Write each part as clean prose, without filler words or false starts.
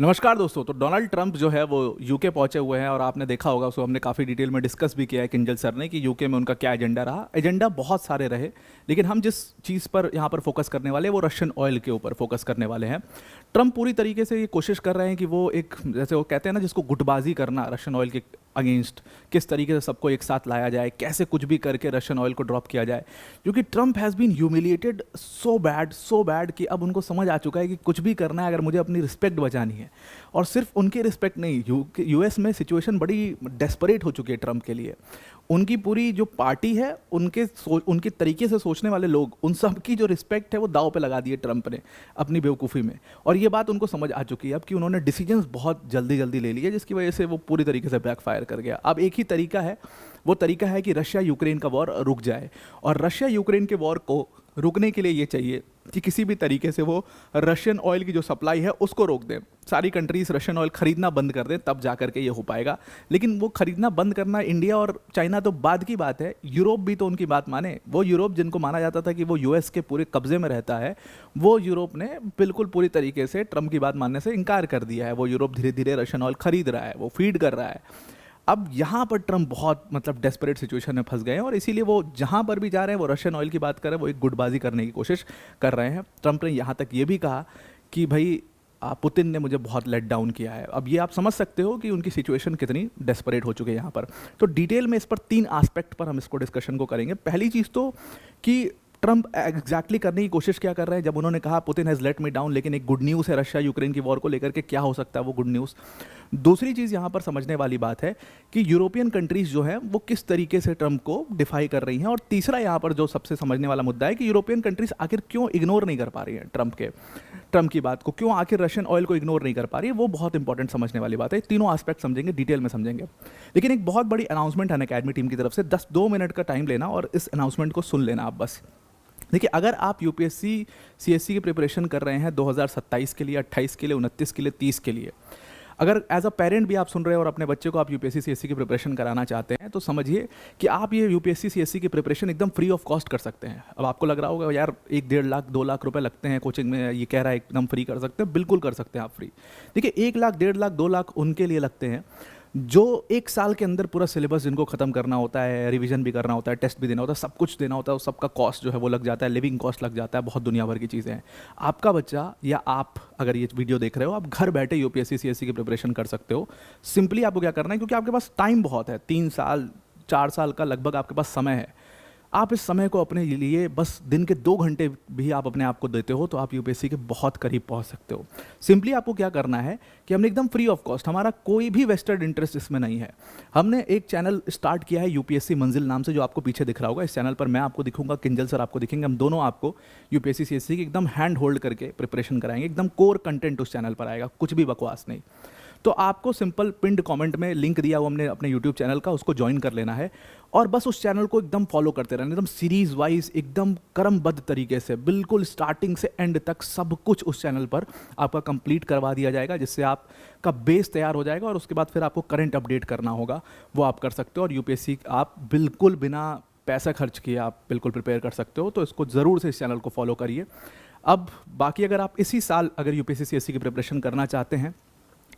नमस्कार दोस्तों। तो डोनाल्ड ट्रंप जो है वो यूके पहुंचे हुए हैं और आपने देखा होगा, उसको हमने काफ़ी डिटेल में डिस्कस भी किया है किंजल सर ने कि यूके में उनका क्या एजेंडा रहा। एजेंडा बहुत सारे रहे, लेकिन हम जिस चीज़ पर यहाँ पर फोकस करने वाले हैं वो रशियन ऑयल के ऊपर फोकस करने वाले हैं। ट्रंप पूरी तरीके से ये कोशिश कर रहे हैं कि वो एक, जैसे वो कहते हैं ना, जिसको गुटबाजी करना रशियन ऑयल के अगेंस्ट, किस तरीके से सबको एक साथ लाया जाए, कैसे कुछ भी करके रशियन ऑयल को ड्रॉप किया जाए। क्योंकि Trump has been humiliated so bad कि अब उनको समझ आ चुका है कि कुछ भी करना है अगर मुझे अपनी रिस्पेक्ट बचानी है। और सिर्फ उनकी रिस्पेक्ट नहीं, यूएस में सिचुएशन बड़ी डेस्परेट हो चुकी है ट्रंप के लिए। उनकी पूरी जो पार्टी है, उनके तरीके से सोचने वाले लोग, उन सब की जो रिस्पेक्ट है वो दाव पे लगा दी है ट्रंप ने अपनी बेवकूफ़ी में। और ये बात उनको समझ आ चुकी है अब कि उन्होंने डिसीजंस बहुत जल्दी जल्दी ले लिए, जिसकी वजह से वो पूरी तरीके से बैकफायर कर गया। अब एक ही तरीका है, वो तरीका है कि रशिया यूक्रेन का वॉर रुक जाए। और रशिया यूक्रेन के वॉर को रुकने के लिए ये चाहिए कि किसी भी तरीके से वो रशियन ऑयल की जो सप्लाई है उसको रोक दें, सारी कंट्रीज रशियन ऑयल खरीदना बंद कर दें, तब जा करके ये हो पाएगा। लेकिन वो खरीदना बंद करना इंडिया और चाइना तो बाद की बात है, यूरोप भी तो उनकी बात माने। वो यूरोप जिनको माना जाता था कि वो यूएस के पूरे कब्जे में रहता है, वो यूरोप ने बिल्कुल पूरी तरीके से ट्रंप की बात मानने से इनकार कर दिया है। वो यूरोप धीरे धीरे रशियन ऑयल खरीद रहा है, वो फीड कर रहा है। अब यहाँ पर ट्रंप बहुत डेस्परेट सिचुएशन में फंस गए हैं और इसीलिए वो जहाँ पर भी जा रहे हैं वो रशियन ऑयल की बात कर रहे हैं, वो एक गुटबाजी करने की कोशिश कर रहे हैं। ट्रंप ने यहाँ तक ये भी कहा कि भाई पुतिन ने मुझे बहुत लेट डाउन किया है। अब ये आप समझ सकते हो कि उनकी सिचुएशन कितनी डेस्परेट हो चुकी है यहाँ पर। तो डिटेल में इस पर 3 एस्पेक्ट पर हम इसको डिस्कशन को करेंगे। पहली चीज़ तो कि ट्रंप एग्जैक्टली करने की कोशिश क्या कर रहे हैं जब उन्होंने कहा Putin has let me down, लेकिन एक गुड न्यूज़ है रशिया यूक्रेन की वॉर को लेकर के, क्या हो सकता है वो गुड न्यूज़। दूसरी चीज़ यहाँ पर समझने वाली बात है कि यूरोपियन कंट्रीज़ जो है वो किस तरीके से ट्रंप को डिफाई कर रही हैं। और तीसरा यहाँ पर जो सबसे समझने वाला मुद्दा है कि यूरोपियन कंट्रीज़ आखिर क्यों इग्नोर नहीं कर पा रही हैं ट्रंप की बात को, क्यों आखिर रशियन ऑयल को इग्नोर नहीं कर पा रही है। वो बहुत इंपॉर्टेंट समझने वाली बात है। तीनों एस्पेक्ट समझेंगे, डिटेल में समझेंगे। लेकिन एक बहुत बड़ी अनाउंसमेंट है अकेडमी टीम की तरफ से, 2 मिनट का टाइम लेना और इस अनाउंसमेंट को सुन लेना आप बस। देखिए, अगर आप यूपीएससी सीएससी की प्रिपरेशन कर रहे हैं 2027 के लिए, 28 के लिए, 29 के लिए, 30 के लिए, अगर एज अ पेरेंट भी आप सुन रहे हो और अपने बच्चे को आप यूपीएससी सीएससी की प्रिपरेशन कराना चाहते हैं, तो समझिए कि आप ये यूपीएससी सीएससी की प्रिपरेशन एकदम फ्री ऑफ कॉस्ट कर सकते हैं। अब आपको लग रहा होगा यार 1-1.5 लाख 2 लाख रुपए लगते हैं कोचिंग में, ये कह रहा है एकदम फ्री कर सकते हैं। बिल्कुल कर सकते हैं आप फ्री। देखिए, 1 लाख 1.5 लाख 2 लाख उनके लिए लगते हैं जो 1 साल के अंदर पूरा सिलेबस जिनको ख़त्म करना होता है, रिवीजन भी करना होता है, टेस्ट भी देना होता है, सब कुछ देना होता है, उस सबका कॉस्ट जो है वो लग जाता है, लिविंग कॉस्ट लग जाता है, बहुत दुनिया भर की चीज़ें हैं। आपका बच्चा या आप अगर ये वीडियो देख रहे हो, आप घर बैठे यूपीएससी सीएससी की प्रिपरेशन कर सकते हो। सिंपली आपको क्या करना है, क्योंकि आपके पास टाइम बहुत है, 3 साल 4 साल का लगभग आपके पास समय है। आप इस समय को अपने लिए बस दिन के 2 घंटे भी आप अपने आप को देते हो तो आप यूपीएससी के बहुत करीब पहुंच सकते हो। सिंपली आपको क्या करना है कि हमने एकदम फ्री ऑफ कॉस्ट, हमारा कोई भी वेस्टेड इंटरेस्ट इसमें नहीं है, हमने एक चैनल स्टार्ट किया है यूपीएससी मंजिल नाम से, जो आपको पीछे दिख रहा होगा। इस चैनल पर मैं आपको दिखूंगा, किंजल सर आपको दिखेंगे, हम दोनों आपको यूपीएससी सीएससी की एकदम हैंड होल्ड करके प्रिपरेशन कराएंगे। एकदम कोर कंटेंट उस चैनल पर आएगा, कुछ भी बकवास नहीं। तो आपको सिंपल पिंड कमेंट में लिंक दिया हुआ हमने अपने यूट्यूब चैनल का, उसको ज्वाइन कर लेना है और बस उस चैनल को एकदम फॉलो करते रहना, एकदम सीरीज वाइज, एकदम क्रमबद्ध तरीके से, बिल्कुल स्टार्टिंग से एंड तक सब कुछ उस चैनल पर आपका कंप्लीट करवा दिया जाएगा, जिससे आपका बेस तैयार हो जाएगा और उसके बाद फिर आपको करंट अपडेट करना होगा, वो आप कर सकते हो। और यूपीएससी आप बिल्कुल बिना पैसा खर्च किए आप बिल्कुल प्रिपेयर कर सकते हो। तो इसको ज़रूर से इस चैनल को फॉलो करिए। अब बाकी अगर आप इसी साल अगर यूपीएससी सीएससी की प्रिपरेशन करना चाहते हैं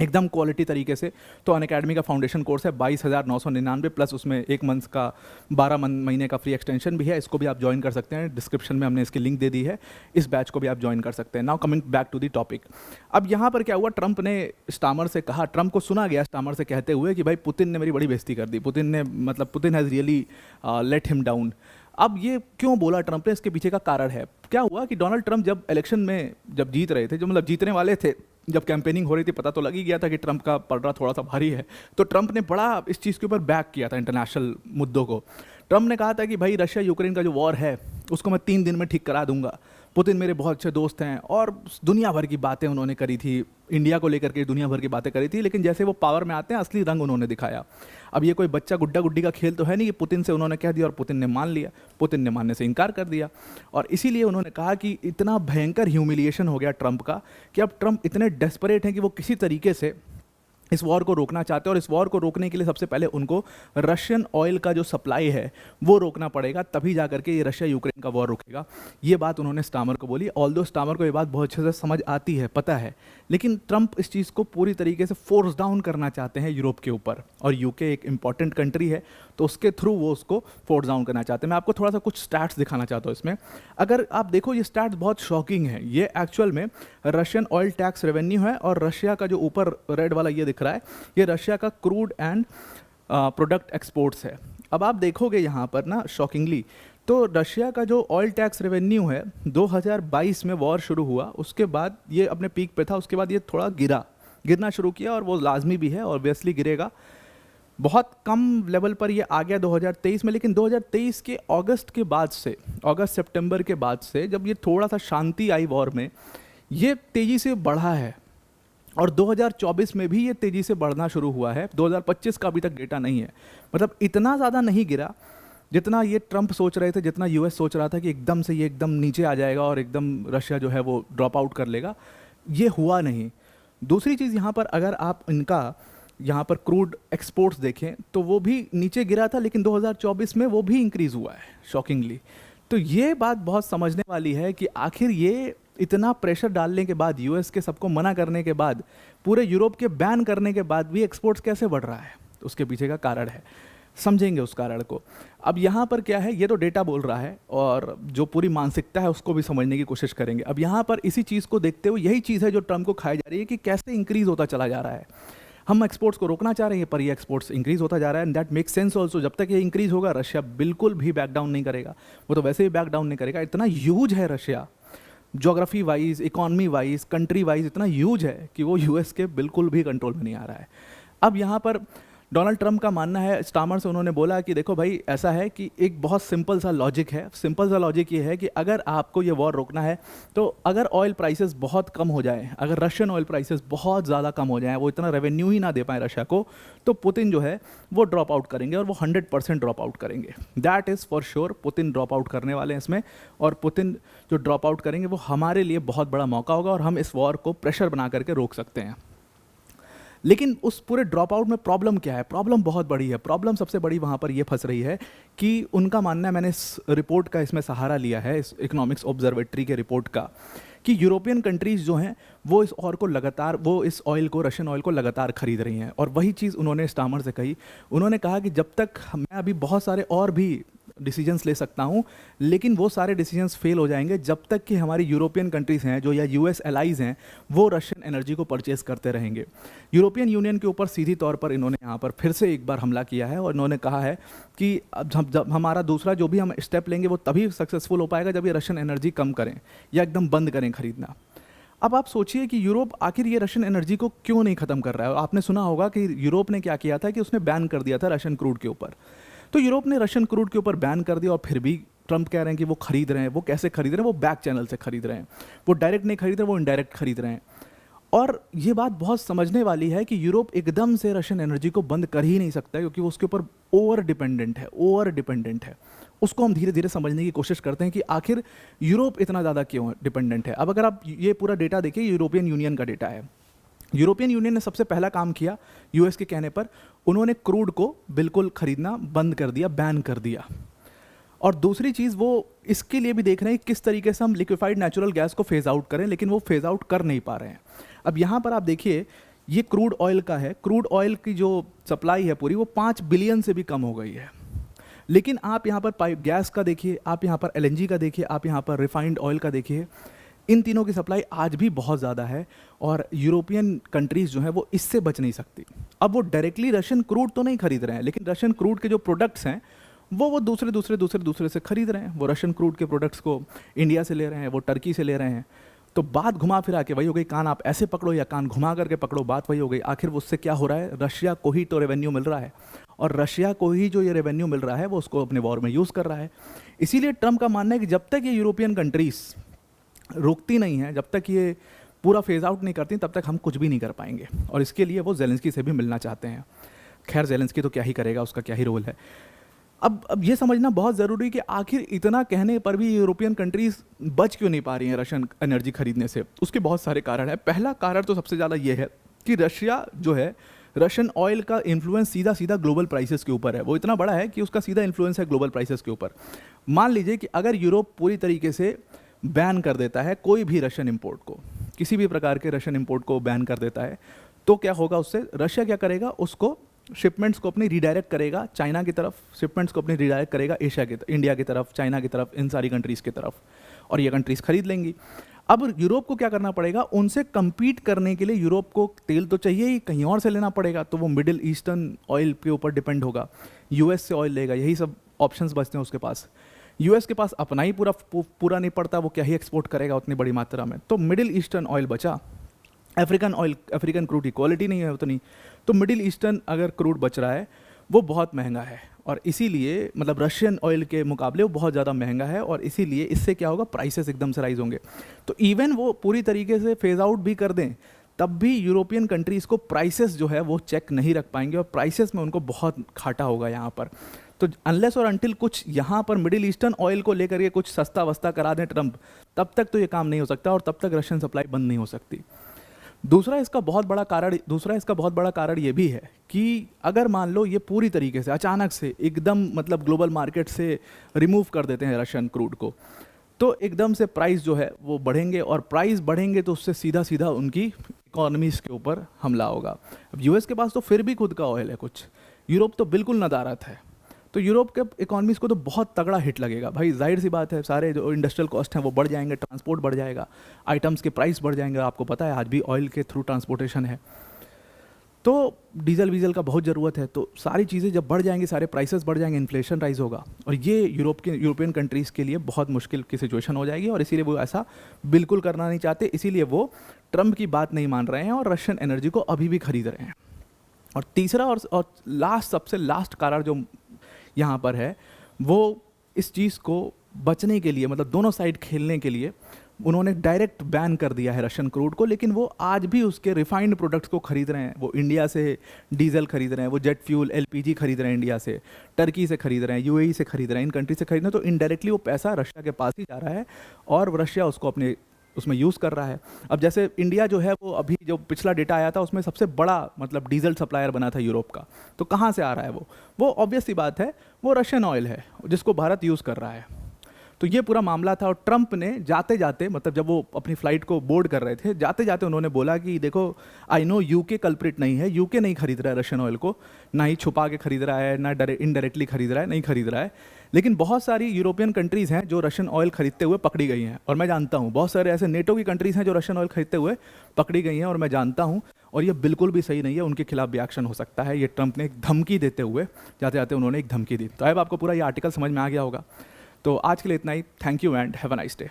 एकदम क्वालिटी तरीके से, तो अनअकैडमी का फाउंडेशन कोर्स है 22,999 प्लस उसमें 1 मंथ का 12 महीने का फ्री एक्सटेंशन भी है। इसको भी आप ज्वाइन कर सकते हैं, डिस्क्रिप्शन में हमने इसकी लिंक दे दी है। इस बैच को भी आप ज्वाइन कर सकते हैं। Now coming back to the topic, अब यहाँ पर क्या हुआ, ट्रंप ने स्टामर से कहा, ट्रंप को सुना गया स्टामर से कहते हुए कि भाई पुतिन ने मेरी बड़ी बेइज्जती कर दी, Putin has really let him down. अब ये क्यों बोला ट्रंप ने, इसके पीछे का कारण है। क्या हुआ कि डोनाल्ड ट्रंप जब इलेक्शन में जब जीत रहे थे, जो जीतने वाले थे, जब कैंपेनिंग हो रही थी, पता तो लग ही गया था कि ट्रंप का पलड़ा थोड़ा सा भारी है, तो ट्रंप ने बड़ा इस चीज़ के ऊपर बैक किया था इंटरनेशनल मुद्दों को। ट्रंप ने कहा था कि भाई रशिया यूक्रेन का जो वॉर है उसको मैं 3 दिन में ठीक करा दूंगा। पुतिन मेरे बहुत अच्छे दोस्त हैं और दुनिया भर की बातें उन्होंने करी थी, इंडिया को लेकर के दुनिया भर की बातें करी थी, लेकिन जैसे वो पावर में आते हैं असली रंग उन्होंने दिखाया। अब ये कोई बच्चा गुड्डा गुड्डी का खेल तो है नहीं कि पुतिन से उन्होंने कह दिया और पुतिन ने मान लिया। पुतिन ने मानने से इनकार कर दिया और इसीलिए उन्होंने कहा कि इतना भयंकर ह्यूमिलिएशन हो गया ट्रंप का कि अब ट्रंप इतने डेस्परेट हैं कि वो किसी तरीके से इस वॉर को रोकना चाहते हैं, और इस वॉर को रोकने के लिए सबसे पहले उनको रशियन ऑयल का जो सप्लाई है वो रोकना पड़ेगा, तभी जा करके ये रशिया यूक्रेन का वॉर रुकेगा। ये बात उन्होंने स्टामर को बोली। ऑल्दो स्टामर को ये बात बहुत अच्छे से समझ आती है, पता है, लेकिन ट्रंप इस चीज़ को पूरी तरीके से फोर्स डाउन करना चाहते हैं यूरोप के ऊपर, और यूके एक इंपॉर्टेंट कंट्री है तो उसके थ्रू वो उसको फोर्स डाउन करना चाहते हैं। मैं आपको थोड़ा सा कुछ स्टैट्स दिखाना चाहता हूँ इसमें। अगर आप देखो, ये स्टैट्स बहुत शॉकिंग है। ये एक्चुअल में रशियन ऑयल टैक्स रेवेन्यू है, और रशिया का जो ऊपर रेड वाला ये दिख रहा है, ये रशिया का क्रूड एंड प्रोडक्ट एक्सपोर्ट्स है। अब आप देखोगे यहाँ पर ना, शॉकिंगली, तो रशिया का जो ऑयल टैक्स रेवेन्यू है 2022 में वॉर शुरू हुआ, उसके बाद ये अपने पीक पे था, उसके बाद ये थोड़ा गिरना शुरू किया, और वो लाजमी भी है, ऑब्वियसली गिरेगा। बहुत कम लेवल पर ये आ गया 2023 में, लेकिन 2023 के अगस्त के बाद से, अगस्त सितंबर के बाद से, जब ये थोड़ा सा शांति आई वॉर में, ये तेज़ी से बढ़ा है, और 2024 में भी ये तेज़ी से बढ़ना शुरू हुआ है। 2025 का अभी तक डेटा नहीं है, मतलब इतना ज़्यादा नहीं गिरा जितना ये ट्रंप सोच रहे थे, जितना यूएस सोच रहा था कि एकदम से ये एकदम नीचे आ जाएगा और एकदम रशिया जो है वो ड्रॉप आउट कर लेगा। ये हुआ नहीं। दूसरी चीज़ यहाँ पर, अगर आप इनका यहाँ पर क्रूड एक्सपोर्ट्स देखें तो वो भी नीचे गिरा था, लेकिन 2024 में वो भी इंक्रीज़ हुआ है, शॉकिंगली। तो ये बात बहुत समझने वाली है कि आखिर ये इतना प्रेशर डालने के बाद, यूएस के सबको मना करने के बाद, पूरे यूरोप के बैन करने के बाद भी एक्सपोर्ट्स कैसे बढ़ रहा है, तो उसके पीछे का कारण है, समझेंगे उस कारण को। अब यहाँ पर क्या है, ये तो डेटा बोल रहा है, और जो पूरी मानसिकता है उसको भी समझने की कोशिश करेंगे। अब यहाँ पर इसी चीज़ को देखते हुए, यही चीज़ है जो ट्रम्प को खाई जा रही है कि कैसे इंक्रीज़ होता चला जा रहा है। हम एक्सपोर्ट्स को रोकना चाह रहे हैं, पर ये एक्सपोर्ट्स इंक्रीज़ होता जा रहा है, and that makes sense also. जब तक ये इंक्रीज़ होगा, रशिया बिल्कुल भी बैक डाउन नहीं करेगा, वो तो वैसे ही बैक डाउन नहीं करेगा। इतना ह्यूज है Russia, geography wise, economy wise, country wise इतना ह्यूज है कि वो यूएस के बिल्कुल भी कंट्रोल में नहीं आ रहा है। अब यहाँ पर डोनाल्ड ट्रंप का मानना है, स्टामर से उन्होंने बोला कि देखो भाई, ऐसा है कि एक बहुत सिंपल सा लॉजिक है। सिंपल सा लॉजिक ये है कि अगर आपको ये वॉर रोकना है, तो अगर ऑयल प्राइसेस बहुत कम हो जाए, अगर रशियन ऑयल प्राइसेस बहुत ज़्यादा कम हो जाएं, वो इतना रेवेन्यू ही ना दे पाए रशिया को, तो पुतिन जो है वो ड्रॉप आउट करेंगे, और वो 100% ड्रॉप आउट करेंगे। That is for sure, Putin drop out करने वाले हैं इसमें, और पुतिन जो ड्रॉप आउट करेंगे वो हमारे लिए बहुत बड़ा मौका होगा, और हम इस वॉर को प्रेशर बना करके रोक सकते हैं। लेकिन उस पूरे ड्रॉप आउट में प्रॉब्लम क्या है? प्रॉब्लम बहुत बड़ी है। प्रॉब्लम सबसे बड़ी वहाँ पर ये फंस रही है कि उनका मानना है, मैंने इस रिपोर्ट का इसमें सहारा लिया है, इस इकोनॉमिक्स ऑब्जर्वेटरी के रिपोर्ट का, कि यूरोपियन कंट्रीज़ जो हैं वो इस ऑयल को, रशियन ऑयल को लगातार खरीद रही हैं। और वही चीज़ उन्होंने स्टामर से कही। उन्होंने कहा कि जब तक मैं अभी बहुत सारे और भी डिसीजंस ले सकता हूँ, लेकिन वो सारे डिसीजंस फेल हो जाएंगे जब तक कि हमारी यूरोपियन कंट्रीज़ हैं जो, या यूएस एलाइज हैं, वो रशियन एनर्जी को परचेज करते रहेंगे। यूरोपियन यूनियन के ऊपर सीधी तौर पर इन्होंने यहाँ पर फिर से एक बार हमला किया है, और इन्होंने कहा है कि जब हमारा दूसरा जो भी हम स्टेप लेंगे वो तभी सक्सेसफुल हो पाएगा जब ये रशियन एनर्जी कम करें या एकदम बंद करें खरीदना। अब आप सोचिए कि यूरोप आखिर ये रशियन एनर्जी को क्यों नहीं ख़त्म कर रहा है। आपने सुना होगा कि यूरोप ने क्या किया था कि उसने बैन कर दिया था रशियन क्रूड के ऊपर। तो यूरोप ने रशियन क्रूड के ऊपर बैन कर दिया, और फिर भी ट्रंप कह रहे हैं कि वो खरीद रहे हैं। वो कैसे खरीद रहे हैं? वो बैक चैनल से खरीद रहे हैं। वो डायरेक्ट नहीं खरीद रहे, वो इनडायरेक्ट खरीद रहे हैं। और ये बात बहुत समझने वाली है कि यूरोप एकदम से रशियन एनर्जी को बंद कर ही नहीं सकता, क्योंकि वो उसके ऊपर ओवर डिपेंडेंट है। उसको हम धीरे धीरे समझने की कोशिश करते हैं कि आखिर यूरोप इतना ज़्यादा क्यों डिपेंडेंट है। अब अगर आप ये पूरा डेटा देखिए, यूरोपियन यूनियन का डेटा है। यूरोपियन यूनियन ने सबसे पहला काम किया, यूएस के कहने पर उन्होंने क्रूड को बिल्कुल खरीदना बंद कर दिया, बैन कर दिया। और दूसरी चीज़, वो इसके लिए भी देख रहे हैं किस तरीके से हम लिक्विफाइड नेचुरल गैस को फेज़ आउट करें, लेकिन वो फेज़ आउट कर नहीं पा रहे हैं। अब यहाँ पर आप देखिए, ये क्रूड ऑयल का है। क्रूड ऑयल की जो सप्लाई है पूरी, वो 5 बिलियन से भी कम हो गई है। लेकिन आप यहाँ पर पाइप गैस का देखिए, आप यहाँ पर एलएनजी का देखिए, आप यहाँ पर रिफाइंड ऑयल का देखिए, इन तीनों की सप्लाई आज भी बहुत ज़्यादा है, और यूरोपियन कंट्रीज़ जो हैं वो इससे बच नहीं सकती। अब वो डायरेक्टली रशियन क्रूड तो नहीं खरीद रहे हैं, लेकिन रशियन क्रूड के जो प्रोडक्ट्स हैं वो दूसरे से खरीद रहे हैं। वो रशियन क्रूड के प्रोडक्ट्स को इंडिया से ले रहे हैं, वो टर्की से ले रहे हैं। तो बात घुमा फिरा के वही हो गई, कान आप ऐसे पकड़ो या कान घुमा करके पकड़ो, बात वही हो गई। आखिर उससे क्या हो रहा है? रशिया को ही तो रेवेन्यू मिल रहा है, और रशिया को ही जो ये रेवेन्यू मिल रहा है वो उसको अपने वॉर में यूज़ कर रहा है। इसीलिए ट्रंप का मानना है कि जब तक ये यूरोपियन कंट्रीज़ रोकती नहीं है, जब तक ये पूरा फेज़ आउट नहीं करती, तब तक हम कुछ भी नहीं कर पाएंगे। और इसके लिए वो ज़ेलेंस्की से भी मिलना चाहते हैं। खैर, ज़ेलेंस्की तो क्या ही करेगा, उसका क्या ही रोल है। अब ये समझना बहुत ज़रूरी है कि आखिर इतना कहने पर भी यूरोपियन कंट्रीज़ बच क्यों नहीं पा रही हैं रशियन एनर्जी खरीदने से। उसके बहुत सारे कारण हैं। पहला कारण तो सबसे ज़्यादा ये है कि रशिया जो है रशियन ऑयल का इन्फ्लुएंस सीधा सीधा ग्लोबल प्राइसेस के ऊपर है, वो इतना बड़ा है कि उसका सीधा इन्फ्लुएंस है ग्लोबल प्राइसेस के ऊपर। मान लीजिए कि अगर यूरोप पूरी तरीके से बैन कर देता है कोई भी रशियन इंपोर्ट को, किसी भी प्रकार के रशियन इंपोर्ट को बैन कर देता है, तो क्या होगा उससे? रशिया क्या करेगा, उसको शिपमेंट्स को अपनी रिडायरेक्ट करेगा चाइना की तरफ, शिपमेंट्स को अपनी रिडायरेक्ट करेगा एशिया की, इंडिया की तरफ, चाइना की तरफ, इन सारी कंट्रीज़ की तरफ, और ये कंट्रीज़ खरीद लेंगी। अब यूरोप को क्या करना पड़ेगा? उनसे compete करने के लिए यूरोप को तेल तो चाहिए ही, कहीं और से लेना पड़ेगा, तो वो मिडिल ईस्टर्न ऑयल के ऊपर डिपेंड होगा, यूएस से ऑयल लेगा, यही सब ऑप्शंस बचते हैं उसके पास। यूएस के पास अपना ही पूरा नहीं पड़ता, वो क्या ही एक्सपोर्ट करेगा उतनी बड़ी मात्रा में, तो मिडिल ईस्टर्न ऑयल बचा। अफ्रीकन क्रूड की क्वालिटी नहीं है उतनी, तो मिडिल ईस्टर्न अगर क्रूड बच रहा है वो बहुत महंगा है, और इसीलिए मतलब रशियन ऑयल के मुकाबले वो बहुत ज़्यादा महंगा है, और इसीलिए इससे क्या होगा, प्राइसेस एकदम से राइज होंगे। तो इवन वो पूरी तरीके से फेज आउट भी कर दें, तब भी यूरोपियन कंट्रीज़ को प्राइसेस जो है वो चेक नहीं रख पाएंगे, और प्राइसेस में उनको बहुत घाटा होगा यहाँ पर। तो अनलेस और अनटिल कुछ यहाँ पर मिडिल ईस्टर्न ऑयल को लेकर के कुछ सस्ता वस्ता करा दें ट्रंप, तब तक तो ये काम नहीं हो सकता, और तब तक रशियन सप्लाई बंद नहीं हो सकती। दूसरा इसका बहुत बड़ा कारण ये भी है कि अगर मान लो ये पूरी तरीके से अचानक से एकदम मतलब ग्लोबल मार्केट से रिमूव कर देते हैं रशियन क्रूड को, तो एकदम से प्राइस जो है वो बढ़ेंगे, और प्राइस बढ़ेंगे तो उससे सीधा सीधा उनकी इकोनॉमीज़ के ऊपर हमला होगा। अब यूएस के पास तो फिर भी खुद का ऑयल है कुछ, यूरोप तो बिल्कुल नदारत है, तो यूरोप के इकोनॉमीज़ को तो बहुत तगड़ा हिट लगेगा भाई, जाहिर सी बात है, सारे जो इंडस्ट्रियल कॉस्ट हैं वो बढ़ जाएंगे, ट्रांसपोर्ट बढ़ जाएगा, आइटम्स के प्राइस बढ़ जाएंगे, आपको पता है आज भी ऑयल के थ्रू ट्रांसपोर्टेशन है, तो डीजल वीजल का बहुत ज़रूरत है, तो सारी चीज़ें जब बढ़ जाएंगी, सारे प्राइसेस बढ़ जाएंगे, इन्फ्लेशन राइज होगा, और ये यूरोपियन कंट्रीज़ के लिए बहुत मुश्किल की सिचुएशन हो जाएगी, और इसीलिए वो ऐसा बिल्कुल करना नहीं चाहते, इसीलिए वो ट्रंप की बात नहीं मान रहे हैं और रशियन एनर्जी को अभी भी खरीद रहे हैं। और तीसरा और लास्ट, सबसे लास्ट कारण जो यहाँ पर है, वो इस चीज़ को बचने के लिए, मतलब दोनों साइड खेलने के लिए उन्होंने डायरेक्ट बैन कर दिया है रशियन क्रूड को, लेकिन वो आज भी उसके रिफाइंड प्रोडक्ट्स को खरीद रहे हैं। वो इंडिया से डीजल खरीद रहे हैं, वो जेट फ्यूल एलपीजी खरीद रहे हैं इंडिया से, टर्की से खरीद रहे हैं, यूएई से खरीद रहे हैं, इन कंट्री से खरीद रहे हैं, तो इनडायरेक्टली वो पैसा रशिया के पास ही जा रहा है, और रशिया उसको अपने उसमें यूज़ कर रहा है। अब जैसे इंडिया जो है वो अभी जो पिछला डेटा आया था उसमें सबसे बड़ा मतलब डीजल सप्लायर बना था यूरोप का, तो कहाँ से आ रहा है वो ऑब्वियस सी बात है, वो रशियन ऑयल है जिसको भारत यूज़ कर रहा है। तो ये पूरा मामला था, और ट्रंप ने जाते जाते, मतलब जब वो अपनी फ़्लाइट को बोर्ड कर रहे थे, जाते जाते उन्होंने बोला कि देखो आई नो यूके कल्प्रिट नहीं है, यूके नहीं खरीद रहा है रशियन ऑयल को, ना ही छुपा के खरीद रहा है, ना इनडायरेक्टली खरीद रहा है, नहीं खरीद रहा है, लेकिन बहुत सारी यूरोपियन कंट्रीज़ हैं जो रशियन ऑयल खरीदते हुए पकड़ी गई हैं, और मैं जानता हूँ बहुत सारे ऐसे नेटो की कंट्रीज़ हैं जो रशियन ऑयल खरीदते हुए पकड़ी गई हैं, और मैं जानता हूँ, और ये बिल्कुल भी सही नहीं है, उनके खिलाफ भी एक्शन हो सकता है। ये ट्रंप ने एक धमकी देते हुए जाते जाते उन्होंने एक धमकी दी। तो अब आपको पूरा ये आर्टिकल समझ में आ गया होगा। तो आज के लिए इतना ही, thank you and have a nice day.